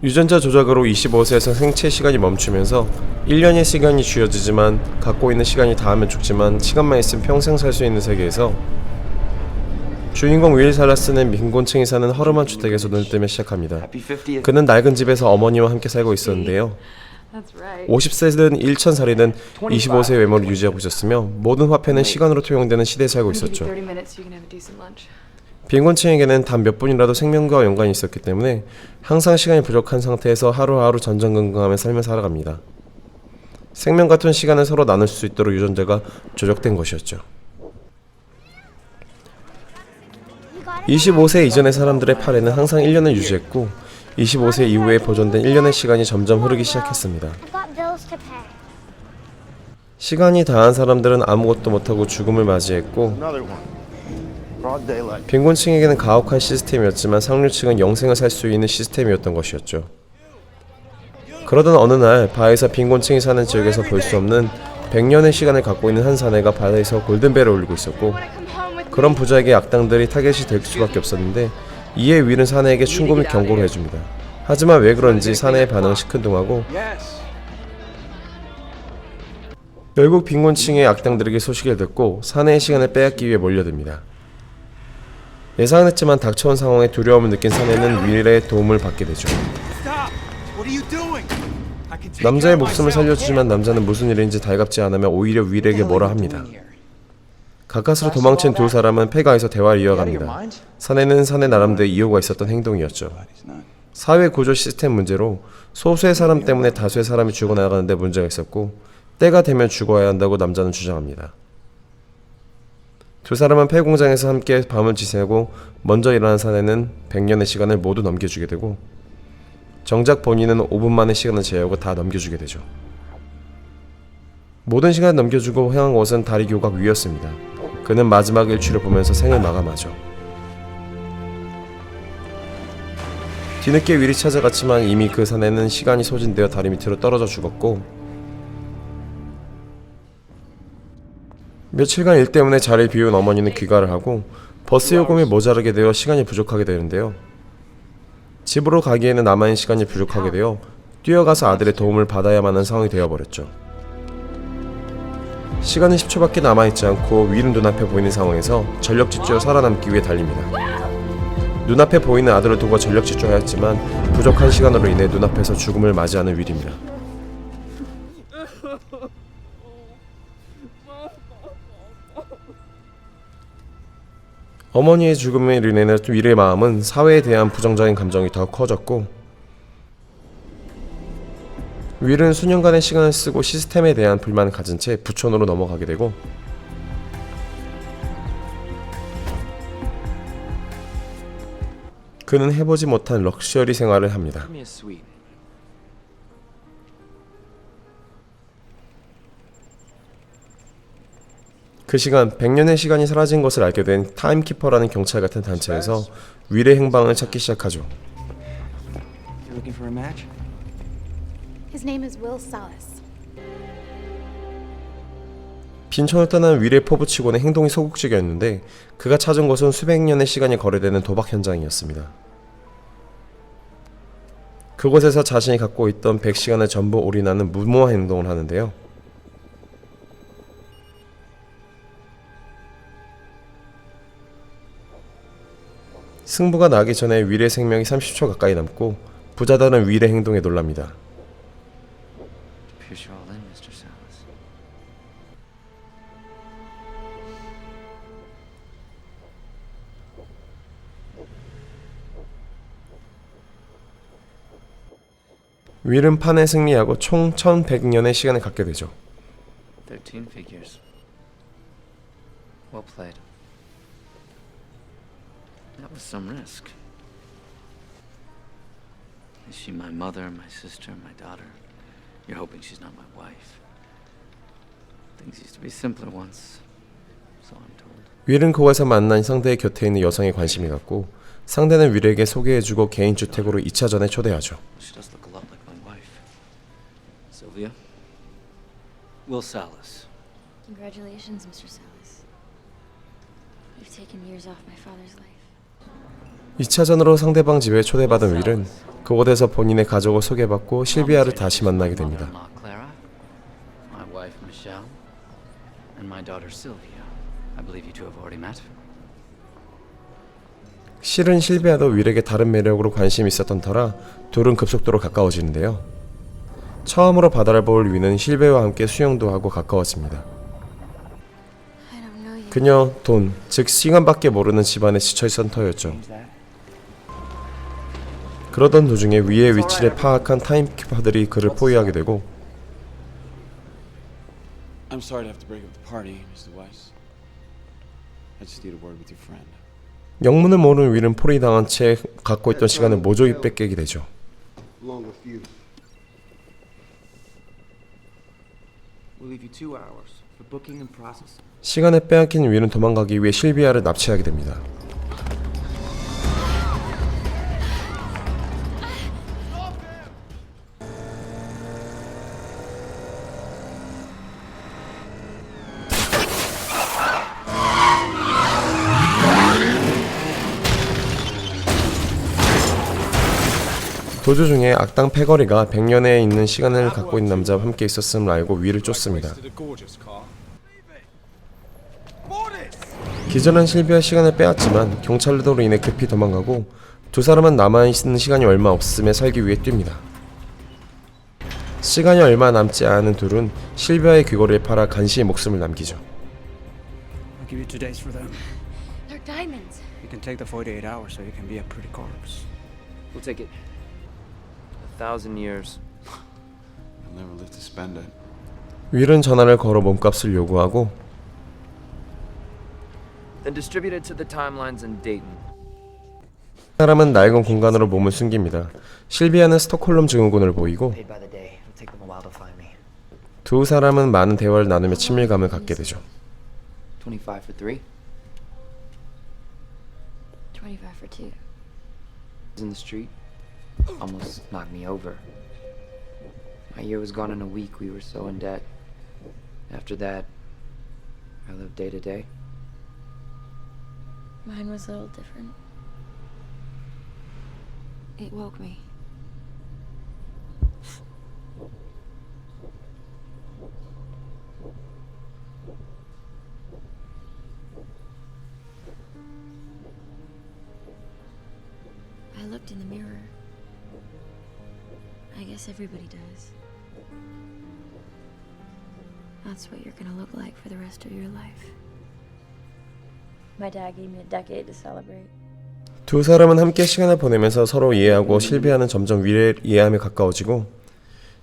유전자 조작으로 25세에서 생체 시간이 멈추면서 1년의 시간이 쥐어지지만 갖고 있는 시간이 닿으면 죽지만 시간만 있으면 평생 살 수 있는 세계에서 주인공 윌 살라스는 빈곤층이 사는 허름한 주택에서 눈을 뜨며 시작합니다. 그는 낡은 집에서 어머니와 함께 살고 있었는데요. 50세든 1000살이든 25세의 외모를 유지하고 있었으며 모든 화폐는 시간으로 투영되는 시대에 살고 있었죠. 빈곤층에게는 단 몇 분이라도 생명과 연관이 있었기 때문에 항상 시간이 부족한 상태에서 하루하루 전전긍긍하며 삶을 살아갑니다. 생명 같은 시간을 서로 나눌 수 있도록 유전자가 조작된 것이었죠. 25세 이전의 사람들의 팔에는 항상 1년을 유지했고 25세 이후에 보존된 1년의 시간이 점점 흐르기 시작했습니다. 시간이 다한 사람들은 아무것도 못하고 죽음을 맞이했고 빈곤층에게는 가혹한 시스템이었지만 상류층은 영생을 살 수 있는 시스템이었던 것이었죠. 그러던 어느 날 바에서 빈곤층이 사는 지역에서 볼 수 없는 100년의 시간을 갖고 있는 한 사내가 바에서 골든벨을 울리고 있었고 그런 부자에게 악당들이 타겟이 될 수밖에 없었는데 이에 윌은 사내에게 충고 및 경고를 해줍니다. 하지만 왜 그런지 사내의 반응은 시큰둥하고 결국 빈곤층의 악당들에게 소식을 듣고 사내의 시간을 빼앗기 위해 몰려듭니다. 예상은 했지만 닥쳐온 상황에 두려움을 느낀 사내는 윌의 도움을 받게 되죠. 남자의 목숨을 살려주지만 남자는 무슨 일인지 달갑지 않으며 오히려 윌에게 뭐라 합니다. 가까스로 도망친 두 사람은 폐가에서 대화를 이어갑니다. 사내는 사내 나름대로 이유가 있었던 행동이었죠. 사회 구조 시스템 문제로 소수의 사람 때문에 다수의 사람이 죽어나가는데 문제가 있었고 때가 되면 죽어야 한다고 남자는 주장합니다. 두 사람은 폐공장에서 함께 밤을 지새고 먼저 일어난 사내는 100년의 시간을 모두 넘겨주게 되고 정작 본인은 5분만의 시간을 제외하고 다 넘겨주게 되죠. 모든 시간을 넘겨주고 향한 곳은 다리 교각 위였습니다. 그는 마지막 일출을 보면서 생을 마감하죠. 뒤늦게 윌이 찾아갔지만 이미 그 사내는 시간이 소진되어 다리 밑으로 떨어져 죽었고 며칠간 일 때문에 자리를 비운 어머니는 귀가를 하고 버스 요금이 모자라게 되어 시간이 부족하게 되는데요. 집으로 가기에는 남아있는 시간이 부족하게 되어 뛰어가서 아들의 도움을 받아야만 하는 상황이 되어버렸죠. 시간은 10초밖에 남아있지 않고 윌은 눈앞에 보이는 상황에서 전력 질주로 살아남기 위해 달립니다. 눈앞에 보이는 아들을 두고 전력 질주하였지만 부족한 시간으로 인해 눈앞에서 죽음을 맞이하는 윌입니다. 어머니의 죽음으로 인해 윌의 마음은 사회에 대한 부정적인 감정이 더 커졌고 윌은 수년간의 시간을 쓰고 시스템에 대한 불만을 가진 채 부촌으로 넘어가게 되고 그는 해보지 못한 럭셔리 생활을 합니다. 그 시간 100년의 시간이 사라진 것을 알게 된 타임키퍼라는 경찰 같은 단체에서 윌의 행방을 찾기 시작하죠. His name is Will Salas. 빈촌을 떠난 윌의 포부치고는 행동이 소극적이었는데 그가 찾은 곳은 수백 년의 시간이 거래되는 도박 현장이었습니다. 그곳에서 자신이 갖고 있던 100시간을 전부 올인하는 무모한 행동을 하는데요. 승부가 나기 전에 윌의 생명이 30초 가까이 남고 부자들은 윌의 행동에 놀랍니다. 윌은 판에 승리하고 총 1100년의 시간을 갖게 되죠. 13 figures. Well played. That was some risk. Is she my mother, my sister, my daughter? You're hoping she's not my wife. Things used to be simpler once, so I'm told. 윌은 그곳에서 만난 상대의 곁에 있는 여성에 관심이 갔고 상대는 윌에게 소개해주고 개인 주택으로 2차전에 초대하죠. She does look a lot like my wife. Sylvia? Will Salas. Congratulations, Mr. Salas. You've taken years off my father's life. 2차전으로 상대방 집에 초대받은 윌은 그곳에서 본인의 가족을 소개받고 실비아를 다시 만나게 됩니다. Mother-in-law Clara, my wife Michelle, and my daughter Sylvia. I believe you two have already met. 실은 실비아도 윌에게 다른 매력으로 관심이 있었던 터라 둘은 급속도로 가까워지는데요. 처음으로 바다를 볼 윌은 실비아와 함께 수영도 하고 가까워집니다. I don't know you. 그녀 돈, 즉 시간밖에 모르는 집안에 지쳐있던 터였죠. 그러던 도중에 위의 위치를 파악한 타임키퍼들이 그를 포위하게 되고 I'm sorry to have to break up the party, Mr. Weiss. I just need a word with your friend. 영문을 모르는 윌은 포위당한 채 갖고 있던 시간을 모조리 뺏기게 되죠. Along with you. We'll leave you 2 hours for booking and processing. 시간을 빼앗긴 윌은 도망가기 위해 실비아를 납치하게 됩니다. 도주 중에 악당 패거리가 100년에 있는 시간을 갖고 있는 남자와 함께 있었음을 알고 윌을 쫓습니다. 기절한 실비아 시간을 빼앗지만 경찰로로 인해 급히 도망가고 두 사람은 남아있는 시간이 얼마 없음에 살기 위해 뜁니다. 시간이 얼마 남지 않은 둘은 실비아의 귀걸이를 팔아 간신히 목숨을 남기죠. I'll give you 2 days for them. They're diamonds. You can take the 48 hours so you can be a pretty corpse. We'll take it. 1,000 years. I'll never live to spend it. 윌은 전화를 걸어 몸값을 요구하고 Then distribute it to the timelines in Dayton. 사람은 낡은 공간으로 몸을 숨깁니다. 실비아는 스톡홀름 증후군을 보이고 Paid by the day. It'll take them a while to find me. 두 사람은 많은 대화를 나누며 친밀감을 갖게 되죠. 25 for 3. 25 for 2. In the street. Almost knocked me over. My year was gone in a week. We were so in debt. After that, I lived day to day. Mine was a little different. It woke me. I looked in the mirror. I guess everybody does. That's what you're gonna look like for the rest of your life. My dad gave me a decade to celebrate. 두 사람은 함께 시간을 보내면서 서로 이해하고 실비아는 점점 윌을 이해하며 가까워지고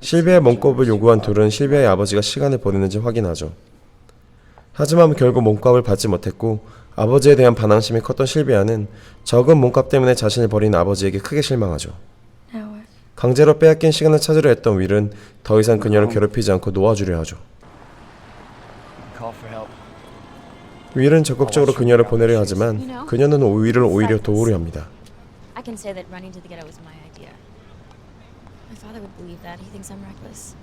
실비아의 몸값을 요구한 둘은 실비아의 아버지가 시간을 보내는지 확인하죠. 하지만 결국 몸값을 받지 못했고 아버지에 대한 반항심이 컸던 실비아는 적은 몸값 때문에 자신을 버린 아버지에게 크게 실망하죠. Now what? 강제로 빼앗긴 시간을 찾으려 했던 윌은 더 이상 그녀를 괴롭히지 않고 놓아주려 하죠. Call for help. 윌은 적극적으로 그녀를 보내려 하지만 그녀는 윌을 오히려 도우려 합니다. I can say that running to the ghetto was my idea. My father would believe that. He thinks I'm reckless.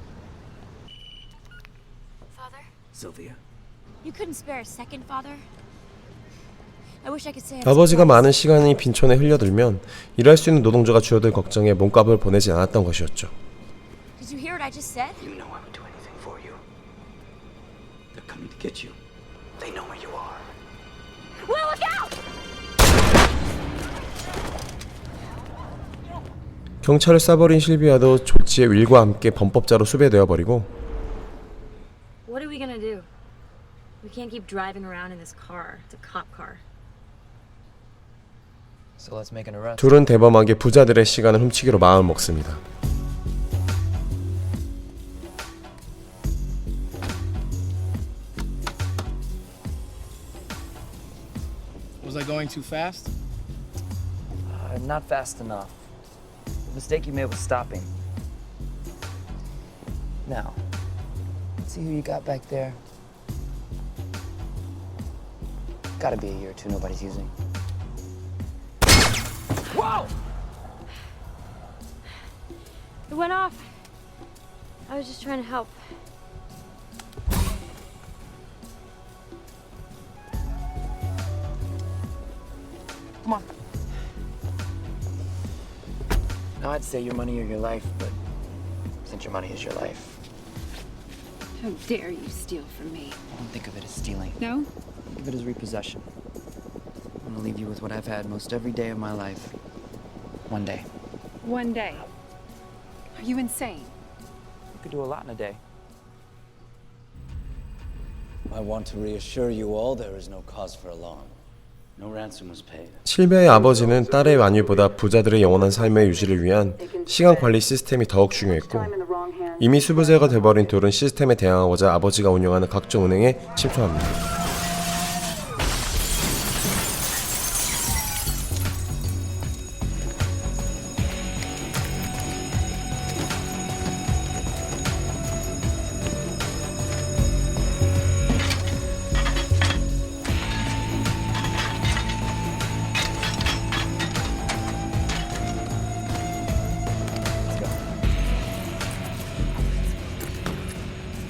Father? Sylvia. You couldn't spare a second, father? I wish I could say I'm 아버지가 surprised. 많은 시간이 빈촌에 흘려들면 일할 수 있는 노동자가 줄어들 걱정에 몸값을 보내지 않았던 것이었죠. Did you hear what I just said? You know I would do anything for you. They're coming to get you. They know where you are. Will, look out! 경찰을 쏴버린 실비아도 졸지에 윌과 함께 범법자로 수배되어 버리고 What are we gonna do? We can't keep driving around in this car. It's a cop car. So let's make an arrest. 둘은 대범하게 부자들의 시간을 훔치기로 마음을 먹습니다. Was I going too fast? Not fast enough. The mistake you made was stopping. Now, see who you got back there? Gotta be a year or two nobody's using. Whoa! It went off. I was just trying to help. Come on. Now I'd say your money or your life, but since your money is your life, How dare you steal from me? don't think of it as stealing. No? Think of it as repossession. I'm gonna leave you with what I've had most every day of my life. One day. One day. Are you insane? You could do a lot in a day. I want to reassure you all there is no cause for alarm. No ransom was paid. 실비아의 아버지는 딸의 만유보다 부자들의 영원한 삶의 유지를 위한 시간 관리 시스템이 더욱 중요했고, 이미 수부자가 돼버린 둘은 시스템에 대항하고자 아버지가 운영하는 각종 은행에 침투합니다.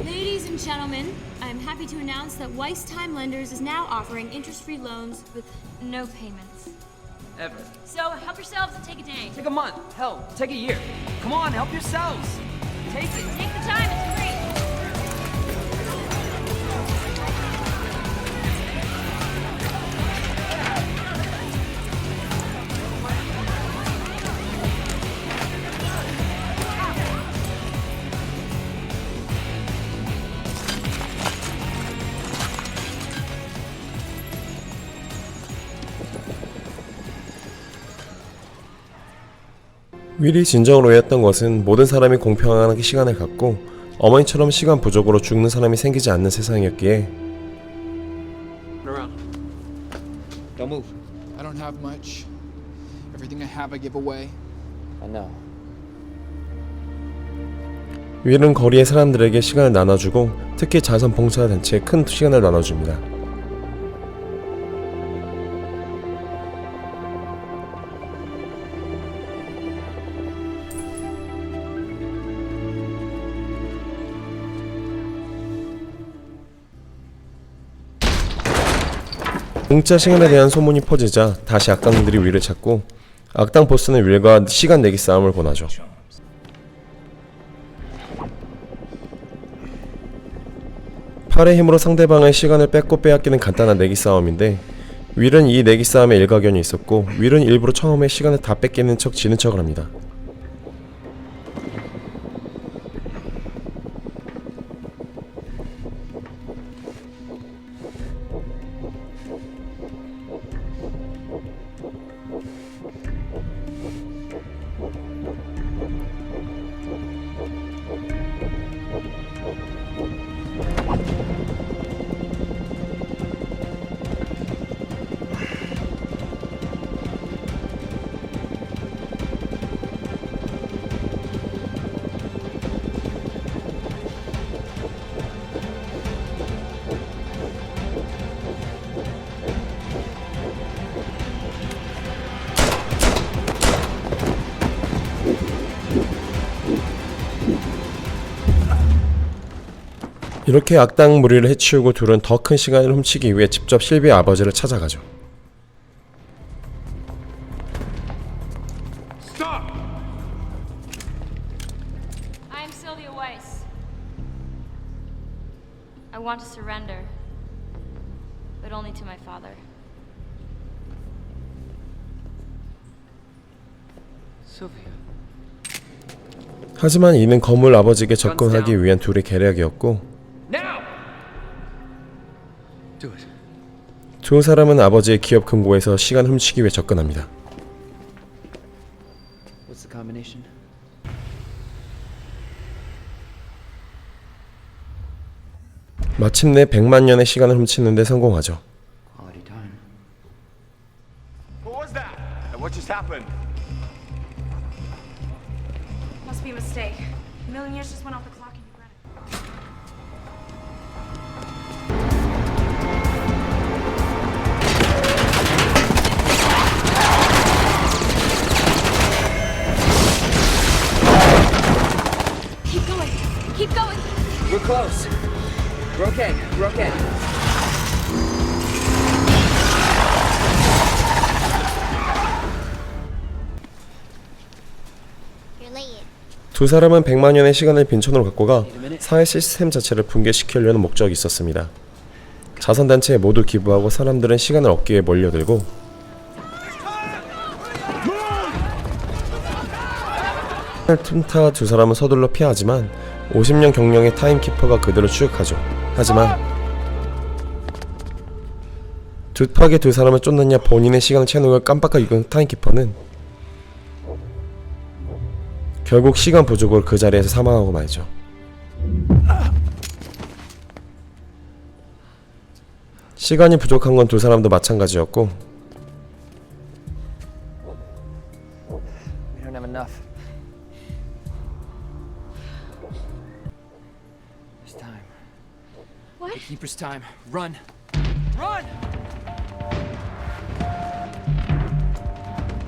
Ladies and gentlemen, I'm happy to announce that Weiss Time Lenders is now offering interest-free loans with no payments. Ever. So help yourselves and take a day. Take a month. Hell, take a year. Come on, help yourselves. Take it. Take the time, it's free. 윌이 진정으로 오해했던 것은 모든 사람이 공평한 시간을 갖고 어머니처럼 시간 부족으로 죽는 사람이 생기지 않는 세상이었기에 Don't move. I don't have much. Everything I have, I give away. I know. 윌은 거리의 사람들에게 시간을 나눠주고 특히 자선 봉사 단체에 큰 시간을 나눠줍니다. 공짜 시간에 대한 소문이 퍼지자 다시 악당들이 윌을 찾고 악당 보스는 윌과 시간 내기 싸움을 권하죠. 팔의 힘으로 상대방의 시간을 뺏고 빼앗기는 간단한 내기 싸움인데 윌은 이 내기 싸움에 일가견이 있었고 윌은 일부러 처음에 시간을 다 뺏기는 척 지는 척을 합니다. 이렇게 악당 무리를 해치우고 둘은 더 큰 시간을 훔치기 위해 직접 실비의 아버지를 찾아가죠. I'm Sylvia Weiss. I want to surrender, but only to my father. Sylvia. 하지만 이는 거물 아버지에게 접근하기 위한 둘의 계략이었고 Now! Do it. 두 사람은 아버지의 기업 금고에서 시간 훔치기 위해 접근합니다. What's the combination? 마침내 100만 년의 시간을 훔치는 데 성공하죠. Quality time. What was that? What just happened? Must be a mistake. A million years just went off the clock and you read it. Keep going. Keep going. We're close. We're okay. We're okay. 두 사람은 100만 년의 시간을 빈천으로 갖고 가 사회 시스템 자체를 붕괴시키려는 목적이 있었습니다. 자선단체에 모두 기부하고 사람들은 시간을 얻기 위해 몰려들고 틈타 두 사람은 서둘러 피하지만 50년 경력의 타임키퍼가 그들을 추격하죠. 하지만 급하게 두 사람을 쫓느냐 본인의 시간을 채우는 걸 깜빡하고 있던 타임키퍼는 결국 시간 부족으로 그 자리에서 사망하고 말죠. 시간이 부족한 건 두 사람도 마찬가지였고 We don't have enough. It's time. What? The Keeper's time. Run! Run!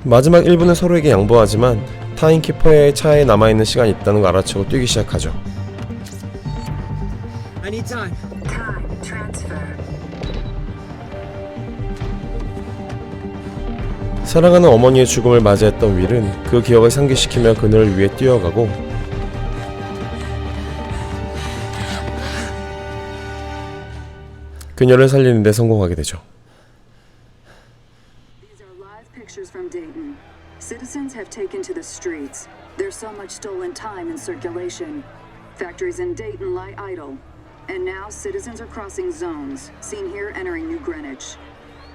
마지막 1분은 서로에게 양보하지만 타임키퍼의 차에 남아있는 시간이 있다는 걸 알아채고 뛰기 시작하죠. I need time. Time transfer. 사랑하는 어머니의 죽음을 맞이했던 윌은 그 기억을 상기시키며 그녀를 위해 뛰어가고 그녀를 살리는 데 성공하게 되죠. These are live pictures from Dayton. Citizens have taken to the streets. There's so much stolen time in circulation. Factories in Dayton lie idle. And now citizens are crossing zones, seen here entering New Greenwich.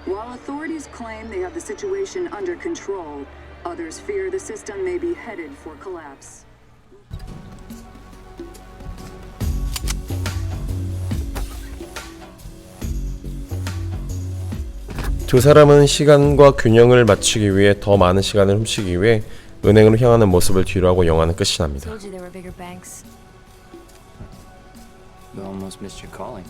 While authorities claim they have the situation under control, others fear the system may be headed for collapse. 두 사람은 시간과 균형을 맞추기 위해 더 많은 시간을 훔치기 위해 은행으로 향하는 모습을 뒤로하고 영화는 끝이 납니다. Told you there were bigger banks. You almost missed your calling.